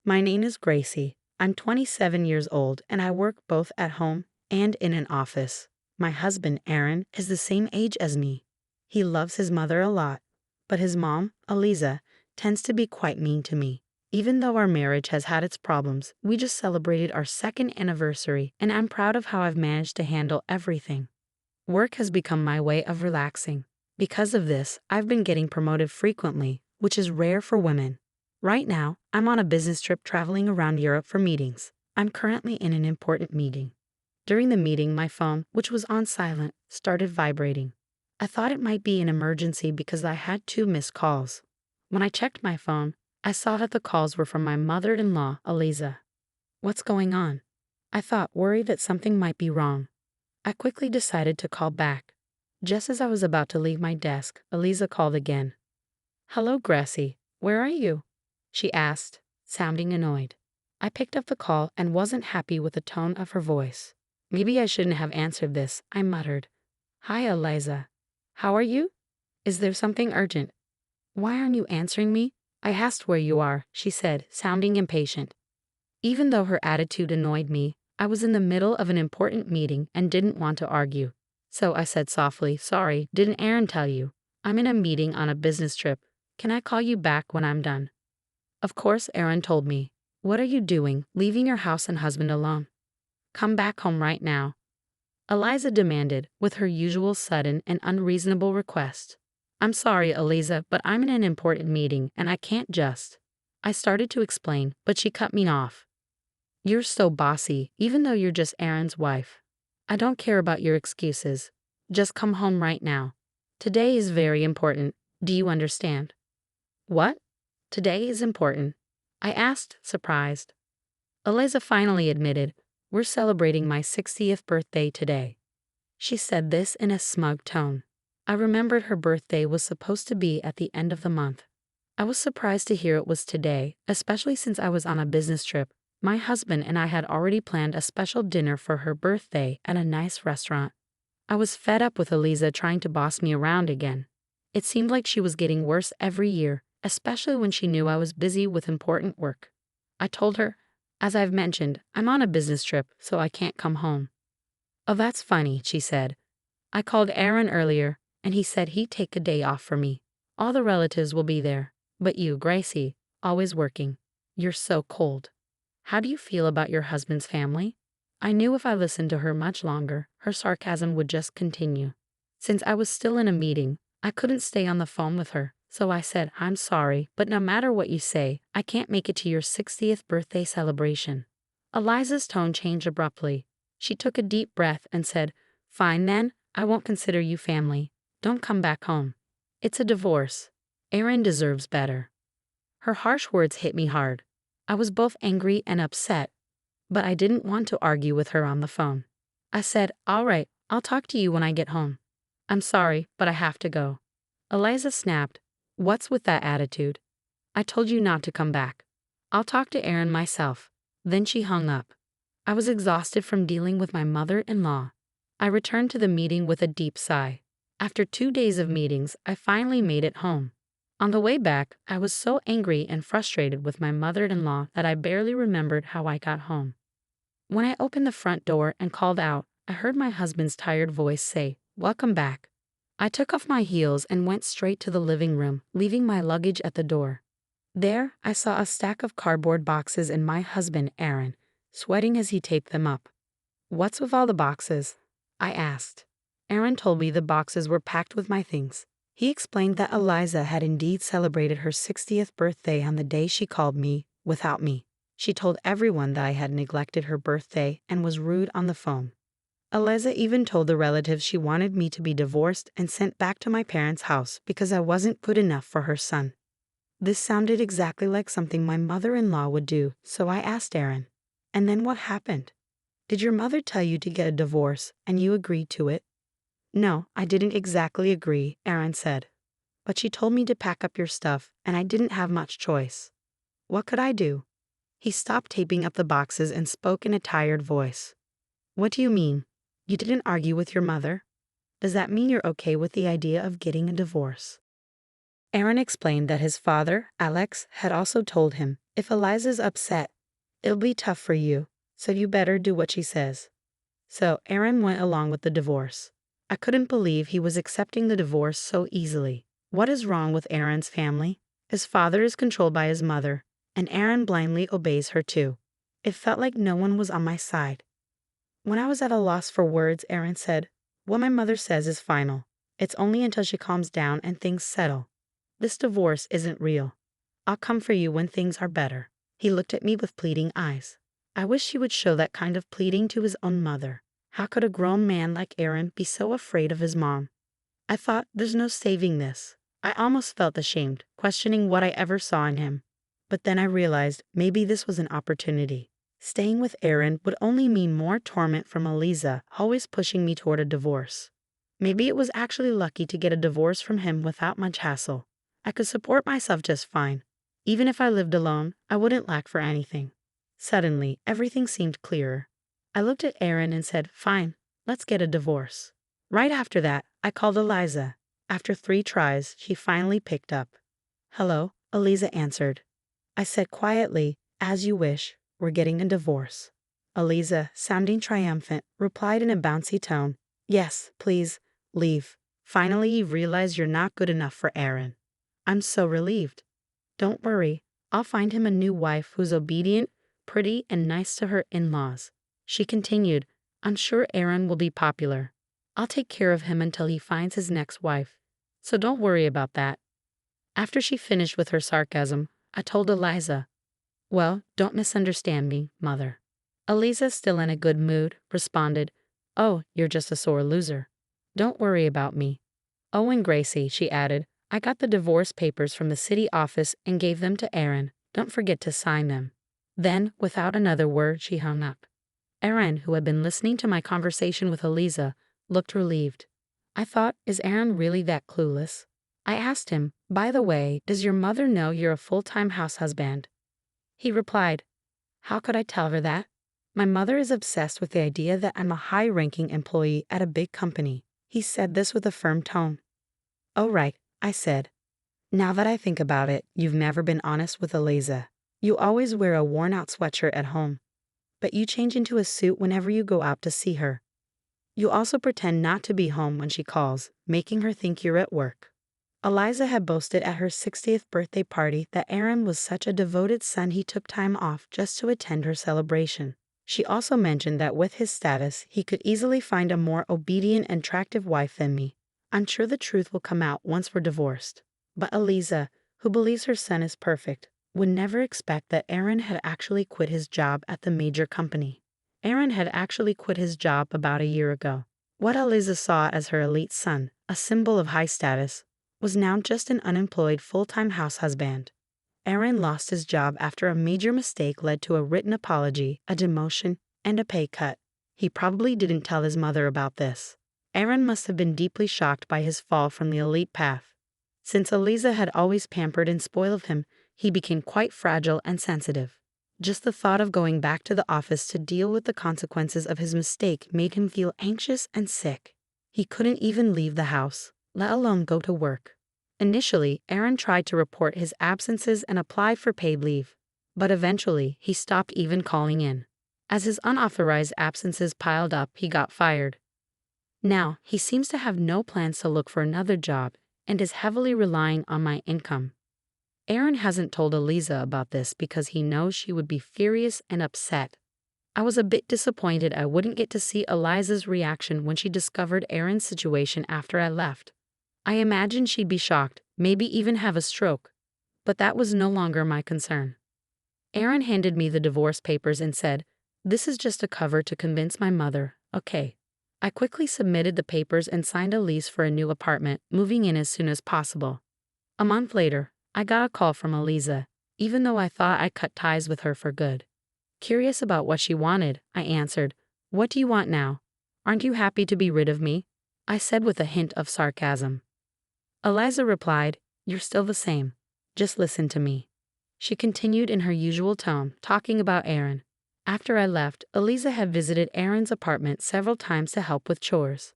My name is Gracie. I'm 27 years old and I work both at home and in an office. My husband, Aaron, is the same age as me. He loves his mother a lot, but his mom, Eliza, tends to be quite mean to me. Even though our marriage has had its problems, we just celebrated our second anniversary and I'm proud of how I've managed to handle everything. Work has become my way of relaxing. Because of this, I've been getting promoted frequently, which is rare for women. Right now, I'm on a business trip traveling around Europe for meetings. I'm currently in an important meeting. During the meeting, my phone, which was on silent, started vibrating. I thought it might be an emergency because I had 2 missed calls. When I checked my phone, I saw that the calls were from my mother-in-law, Eliza. What's going on? I thought, worried that something might be wrong. I quickly decided to call back. Just as I was about to leave my desk, Eliza called again. "Hello, Gracie. Where are you?" she asked, sounding annoyed. I picked up the call and wasn't happy with the tone of her voice. Maybe I shouldn't have answered this, I muttered. "Hi, Eliza. How are you? Is there something urgent?" "Why aren't you answering me? I asked where you are," she said, sounding impatient. Even though her attitude annoyed me, I was in the middle of an important meeting and didn't want to argue. So I said softly, "Sorry, didn't Aaron tell you? I'm in a meeting on a business trip. Can I call you back when I'm done?" Of course, Aaron told me. "What are you doing, leaving your house and husband alone? Come back home right now," Eliza demanded, with her usual sudden and unreasonable request. "I'm sorry, Eliza, but I'm in an important meeting and I can't just." I started to explain, but she cut me off. "You're so bossy, even though you're just Aaron's wife. I don't care about your excuses. Just come home right now. Today is very important. Do you understand?" "What? Today is important?" I asked, surprised. Eliza finally admitted, "We're celebrating my 60th birthday today." She said this in a smug tone. I remembered her birthday was supposed to be at the end of the month. I was surprised to hear it was today, especially since I was on a business trip. My husband and I had already planned a special dinner for her birthday at a nice restaurant. I was fed up with Eliza trying to boss me around again. It seemed like she was getting worse every year, especially when she knew I was busy with important work. I told her, "As I've mentioned, I'm on a business trip, so I can't come home." "Oh, that's funny," she said. "I called Aaron earlier, and he said he'd take a day off for me. All the relatives will be there, but you, Gracie, always working. You're so cold. How do you feel about your husband's family?" I knew if I listened to her much longer, her sarcasm would just continue. Since I was still in a meeting, I couldn't stay on the phone with her, so I said, "I'm sorry, but no matter what you say, I can't make it to your 60th birthday celebration." Eliza's tone changed abruptly. She took a deep breath and said, "Fine then, I won't consider you family. Don't come back home. It's a divorce. Aaron deserves better." Her harsh words hit me hard. I was both angry and upset, but I didn't want to argue with her on the phone. I said, "All right, I'll talk to you when I get home. I'm sorry, but I have to go." Eliza snapped, "What's with that attitude? I told you not to come back. I'll talk to Aaron myself." Then she hung up. I was exhausted from dealing with my mother-in-law. I returned to the meeting with a deep sigh. After 2 days of meetings, I finally made it home. On the way back, I was so angry and frustrated with my mother-in-law that I barely remembered how I got home. When I opened the front door and called out, I heard my husband's tired voice say, "Welcome back." I took off my heels and went straight to the living room, leaving my luggage at the door. There, I saw a stack of cardboard boxes and my husband, Aaron, sweating as he taped them up. "What's with all the boxes?" I asked. Aaron told me the boxes were packed with my things. He explained that Eliza had indeed celebrated her 60th birthday on the day she called me, without me. She told everyone that I had neglected her birthday and was rude on the phone. Eliza even told the relatives she wanted me to be divorced and sent back to my parents' house because I wasn't good enough for her son. This sounded exactly like something my mother-in-law would do, so I asked Aaron, "And then what happened? Did your mother tell you to get a divorce and you agreed to it?" "No, I didn't exactly agree," Aaron said. "But she told me to pack up your stuff and I didn't have much choice." "What could I do?" He stopped taping up the boxes and spoke in a tired voice. "What do you mean? You didn't argue with your mother? Does that mean you're okay with the idea of getting a divorce?" Aaron explained that his father, Alex, had also told him, if Eliza's upset, it'll be tough for you, so you better do what she says. So Aaron went along with the divorce. I couldn't believe he was accepting the divorce so easily. What is wrong with Aaron's family? His father is controlled by his mother, and Aaron blindly obeys her too. It felt like no one was on my side. When I was at a loss for words, Aaron said, "What my mother says is final. It's only until she calms down and things settle. This divorce isn't real. I'll come for you when things are better." He looked at me with pleading eyes. I wish he would show that kind of pleading to his own mother. How could a grown man like Aaron be so afraid of his mom? I thought, there's no saving this. I almost felt ashamed, questioning what I ever saw in him. But then I realized maybe this was an opportunity. Staying with Aaron would only mean more torment from Eliza, always pushing me toward a divorce. Maybe it was actually lucky to get a divorce from him without much hassle. I could support myself just fine. Even if I lived alone, I wouldn't lack for anything. Suddenly, everything seemed clearer. I looked at Aaron and said, "Fine, let's get a divorce." Right after that, I called Eliza. After 3 tries, she finally picked up. "Hello," Eliza answered. I said quietly, "As you wish, we're getting a divorce." Eliza, sounding triumphant, replied in a bouncy tone, "Yes, please, leave. Finally, you've realized you're not good enough for Aaron." I'm so relieved. "Don't worry, I'll find him a new wife who's obedient, pretty, and nice to her in-laws." She continued, "I'm sure Aaron will be popular. I'll take care of him until he finds his next wife, so don't worry about that." After she finished with her sarcasm, I told Eliza, "Well, don't misunderstand me, Mother." Eliza, still in a good mood, responded, "Oh, you're just a sore loser. Don't worry about me. Oh, and Gracie," she added, "I got the divorce papers from the city office and gave them to Aaron. Don't forget to sign them." Then, without another word, she hung up. Aaron, who had been listening to my conversation with Eliza, looked relieved. I thought, is Aaron really that clueless? I asked him, "By the way, does your mother know you're a full-time house husband?" He replied, "How could I tell her that? My mother is obsessed with the idea that I'm a high-ranking employee at a big company." He said this with a firm tone. "Oh, right," I said. "Now that I think about it, you've never been honest with Eliza. You always wear a worn-out sweatshirt at home, but you change into a suit whenever you go out to see her. You also pretend not to be home when she calls, making her think you're at work." Eliza had boasted at her 60th birthday party that Aaron was such a devoted son he took time off just to attend her celebration. She also mentioned that with his status, he could easily find a more obedient and attractive wife than me. I'm sure the truth will come out once we're divorced. But Eliza, who believes her son is perfect, would never expect that Aaron had actually quit his job at the major company. Aaron had actually quit his job about a year ago. What Eliza saw as her elite son, a symbol of high status, was now just an unemployed full-time house husband. Aaron lost his job after a major mistake led to a written apology, a demotion, and a pay cut. He probably didn't tell his mother about this. Aaron must have been deeply shocked by his fall from the elite path. Since Eliza had always pampered and spoiled him, he became quite fragile and sensitive. Just the thought of going back to the office to deal with the consequences of his mistake made him feel anxious and sick. He couldn't even leave the house, let alone go to work. Initially, Aaron tried to report his absences and apply for paid leave, but eventually he stopped even calling in. As his unauthorized absences piled up, he got fired. Now, he seems to have no plans to look for another job and is heavily relying on my income. Aaron hasn't told Eliza about this because he knows she would be furious and upset. I was a bit disappointed I wouldn't get to see Eliza's reaction when she discovered Aaron's situation after I left. I imagined she'd be shocked, maybe even have a stroke. But that was no longer my concern. Aaron handed me the divorce papers and said, "This is just a cover to convince my mother, okay." I quickly submitted the papers and signed a lease for a new apartment, moving in as soon as possible. A month later, I got a call from Eliza, even though I thought I cut ties with her for good. Curious about what she wanted, I answered, "What do you want now? Aren't you happy to be rid of me?" I said with a hint of sarcasm. Eliza replied, "You're still the same. Just listen to me." She continued in her usual tone, talking about Aaron. After I left, Eliza had visited Aaron's apartment several times to help with chores.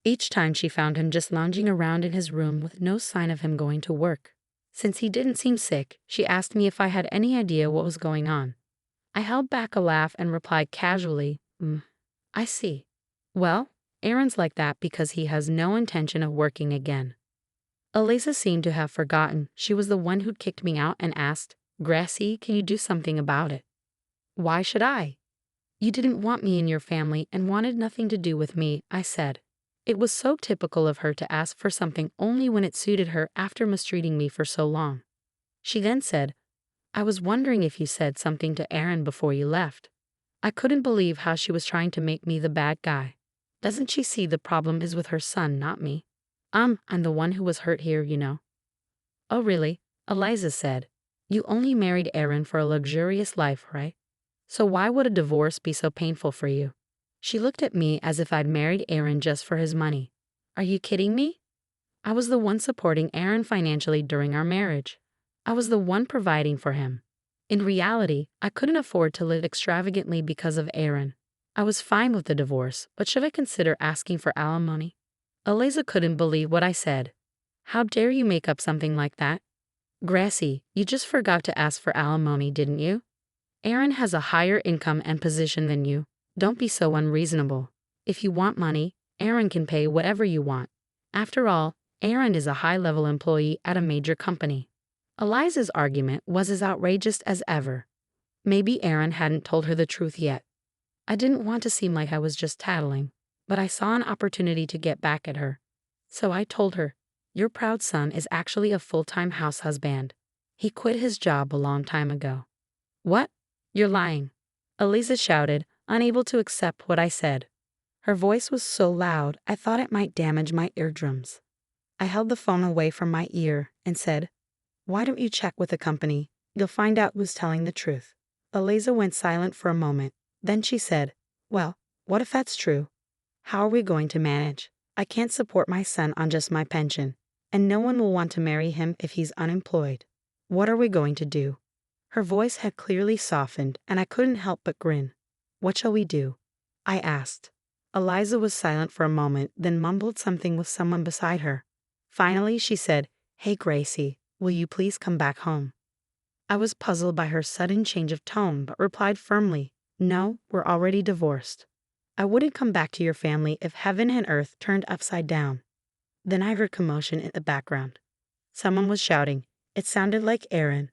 Each time she found him just lounging around in his room with no sign of him going to work. Since he didn't seem sick, she asked me if I had any idea what was going on. I held back a laugh and replied casually, I see. Well, Aaron's like that because he has no intention of working again. Eliza seemed to have forgotten she was the one who'd kicked me out and asked, Gracie, can you do something about it? Why should I? You didn't want me in your family and wanted nothing to do with me, I said. It was so typical of her to ask for something only when it suited her after mistreating me for so long. She then said, I was wondering if you said something to Aaron before you left. I couldn't believe how she was trying to make me the bad guy. Doesn't she see the problem is with her son, not me? I'm the one who was hurt here, you know. Oh really? Eliza said. You only married Aaron for a luxurious life, right? So why would a divorce be so painful for you? She looked at me as if I'd married Aaron just for his money. Are you kidding me? I was the one supporting Aaron financially during our marriage. I was the one providing for him. In reality, I couldn't afford to live extravagantly because of Aaron. I was fine with the divorce, but should I consider asking for alimony? Eliza couldn't believe what I said. How dare you make up something like that? Gracie, you just forgot to ask for alimony, didn't you? Aaron has a higher income and position than you. Don't be so unreasonable. If you want money, Aaron can pay whatever you want. After all, Aaron is a high-level employee at a major company. Eliza's argument was as outrageous as ever. Maybe Aaron hadn't told her the truth yet. I didn't want to seem like I was just tattling, but I saw an opportunity to get back at her. So I told her, your proud son is actually a full-time house husband. He quit his job a long time ago. What? You're lying. Eliza shouted, unable to accept what I said. Her voice was so loud I thought it might damage my eardrums. I held the phone away from my ear and said, why don't you check with the company? You'll find out who's telling the truth. Eliza went silent for a moment. Then she said, well, what if that's true? How are we going to manage? I can't support my son on just my pension, and no one will want to marry him if he's unemployed. What are we going to do? Her voice had clearly softened, and I couldn't help but grin. What shall we do? I asked. Eliza was silent for a moment, then mumbled something with someone beside her. Finally, she said, hey Gracie, will you please come back home? I was puzzled by her sudden change of tone, but replied firmly, no, we're already divorced. I wouldn't come back to your family if heaven and earth turned upside down. Then I heard commotion in the background. Someone was shouting. It sounded like Aaron.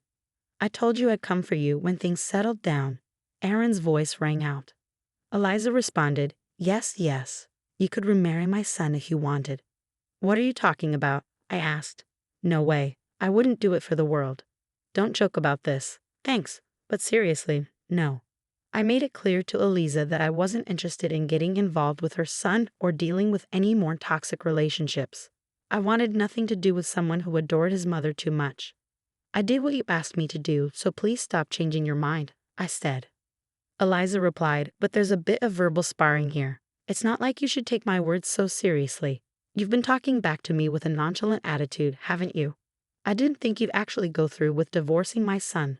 I told you I'd come for you when things settled down. Aaron's voice rang out. Eliza responded, yes, yes. You could remarry my son if you wanted. What are you talking about? I asked. No way. I wouldn't do it for the world. Don't joke about this. Thanks, but seriously, no. I made it clear to Eliza that I wasn't interested in getting involved with her son or dealing with any more toxic relationships. I wanted nothing to do with someone who adored his mother too much. I did what you asked me to do, so please stop changing your mind, I said. Eliza replied, but there's a bit of verbal sparring here. It's not like you should take my words so seriously. You've been talking back to me with a nonchalant attitude, haven't you? I didn't think you'd actually go through with divorcing my son.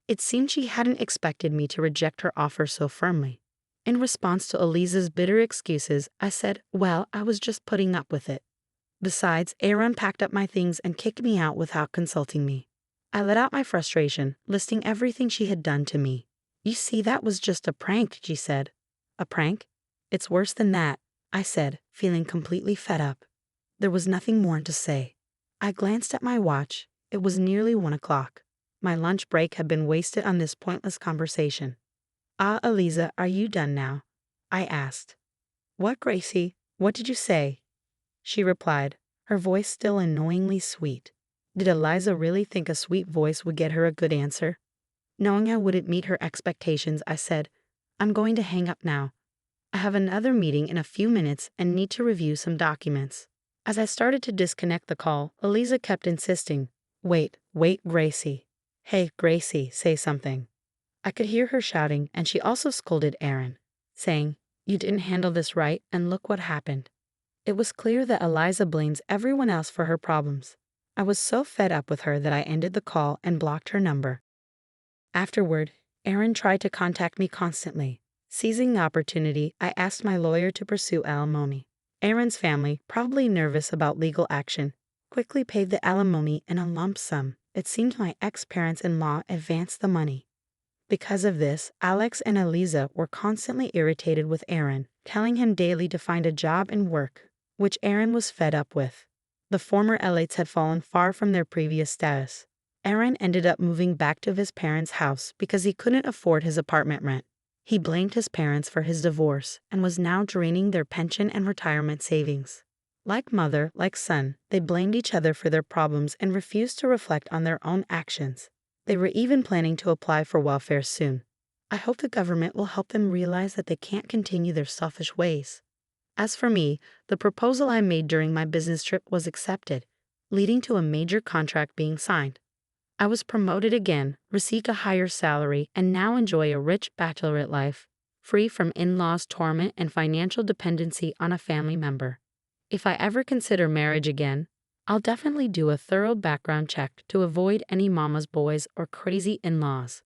It seemed she hadn't expected me to reject her offer so firmly. In response to Eliza's bitter excuses, I said, well, I was just putting up with it. Besides, Aaron packed up my things and kicked me out without consulting me. I let out my frustration, listing everything she had done to me. You see, that was just a prank, she said. A prank? It's worse than that, I said, feeling completely fed up. There was nothing more to say. I glanced at my watch. It was nearly 1 o'clock. My lunch break had been wasted on this pointless conversation. Ah, Eliza, are you done now? I asked. What, Gracie? What did you say? She replied, her voice still annoyingly sweet. Did Eliza really think a sweet voice would get her a good answer? Knowing I wouldn't meet her expectations, I said, I'm going to hang up now. I have another meeting in a few minutes and need to review some documents. As I started to disconnect the call, Eliza kept insisting, wait, Gracie. Hey, Gracie, say something. I could hear her shouting, and she also scolded Aaron, saying, you didn't handle this right, and look what happened. It was clear that Eliza blames everyone else for her problems. I was so fed up with her that I ended the call and blocked her number. Afterward, Aaron tried to contact me constantly. Seizing the opportunity, I asked my lawyer to pursue alimony. Aaron's family, probably nervous about legal action, quickly paid the alimony in a lump sum. It seemed my ex-parents-in-law advanced the money. Because of this, Alex and Eliza were constantly irritated with Aaron, telling him daily to find a job and work, which Aaron was fed up with. The former Elites had fallen far from their previous status. Aaron ended up moving back to his parents' house because he couldn't afford his apartment rent. He blamed his parents for his divorce and was now draining their pension and retirement savings. Like mother, like son, they blamed each other for their problems and refused to reflect on their own actions. They were even planning to apply for welfare soon. I hope the government will help them realize that they can't continue their selfish ways. As for me, the proposal I made during my business trip was accepted, leading to a major contract being signed. I was promoted again, received a higher salary, and now enjoy a rich bachelorette life, free from in-laws' torment and financial dependency on a family member. If I ever consider marriage again, I'll definitely do a thorough background check to avoid any mama's boys or crazy in-laws.